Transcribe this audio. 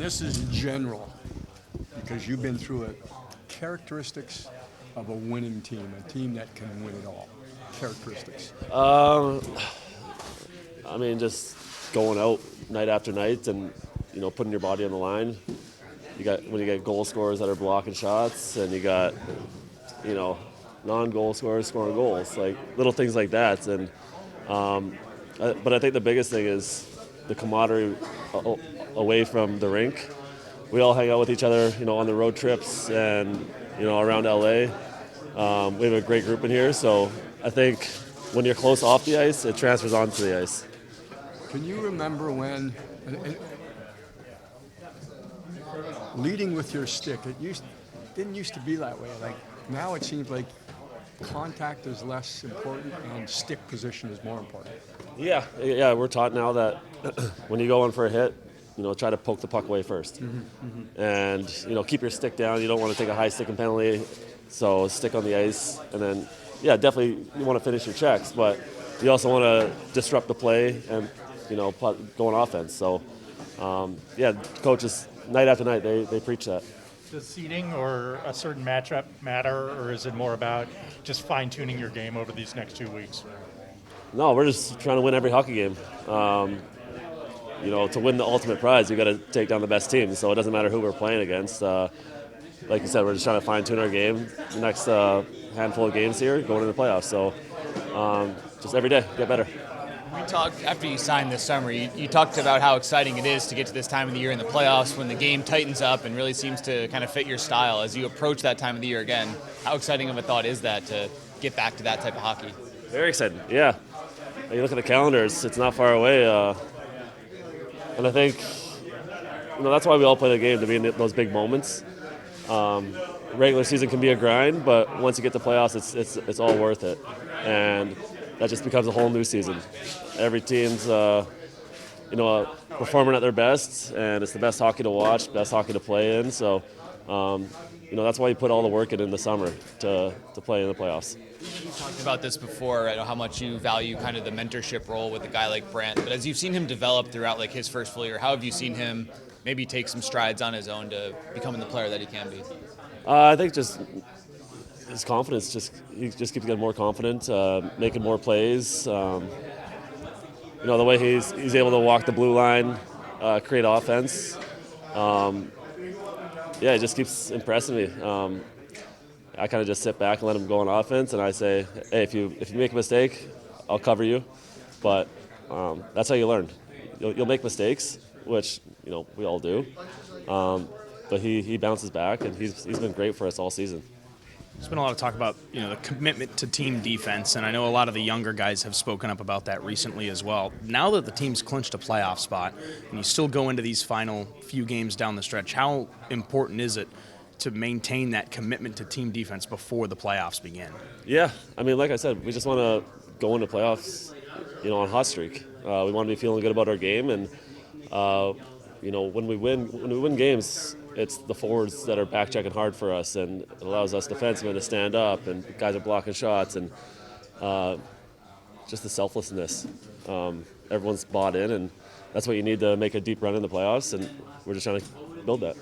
this is general, because you've been through it, characteristics of a winning team, a team that can win it all. Characteristics. I mean, just going out night after night and, putting your body on the line. When you get goal scorers that are blocking shots, and you got, non-goal scorers scoring goals, like little things like that. And but I think the biggest thing is the camaraderie away from the rink. We all hang out with each other, on the road trips and, around LA. We have a great group in here, so I think when you're close off the ice, it transfers onto the ice. Can you remember when leading with your stick, didn't used to be that way. Like now it seems like contact is less important and stick position is more important. Yeah, we're taught now that when you go in for a hit, try to poke the puck away first. And, keep your stick down. You don't want to take a high sticking penalty, so stick on the ice. And then, definitely you want to finish your checks, but you also want to disrupt the play and, go on offense. So, coaches, night after night, they preach that. Does seeding or a certain matchup matter, or is it more about just fine-tuning your game over these next 2 weeks? No, we're just trying to win every hockey game. To win the ultimate prize, you got to take down the best teams. So it doesn't matter who we're playing against. Like you said, we're just trying to fine-tune our game. The next handful of games here, going into the playoffs. So just every day, get better. We talked after you signed this summer. You talked about how exciting it is to get to this time of the year in the playoffs when the game tightens up and really seems to kind of fit your style. As you approach that time of the year again, how exciting of a thought is that to get back to that type of hockey? Very exciting, yeah. You look at the calendars; it's not far away, and I think that's why we all play the game, to be in those big moments. Regular season can be a grind, but once you get to playoffs, it's all worth it, and that just becomes a whole new season. Every team's performing at their best, and it's the best hockey to watch, best hockey to play in. So that's why you put all the work in the summer to play in the playoffs. You talked about this before, how much you value kind of the mentorship role with a guy like Brent. But as you've seen him develop throughout his first full year, how have you seen him maybe take some strides on his own to becoming the player that he can be? I think just his confidence, he just keeps getting more confident, making more plays. The way he's able to walk the blue line, create offense. It just keeps impressing me. I kind of just sit back and let him go on offense, and I say, hey, if you make a mistake, I'll cover you. But that's how you learn. You'll make mistakes, which we all do. But he bounces back, and he's been great for us all season. There's been a lot of talk about the commitment to team defense, and I know a lot of the younger guys have spoken up about that recently as well. Now that the team's clinched a playoff spot, and you still go into these final few games down the stretch, how important is it to maintain that commitment to team defense before the playoffs begin? Yeah, I mean, like I said, we just want to go into playoffs, on hot streak. We want to be feeling good about our game, and when we win games, it's the forwards that are back-checking hard for us, and it allows us defensemen to stand up, and guys are blocking shots, and just the selflessness. Everyone's bought in, and that's what you need to make a deep run in the playoffs, and we're just trying to build that.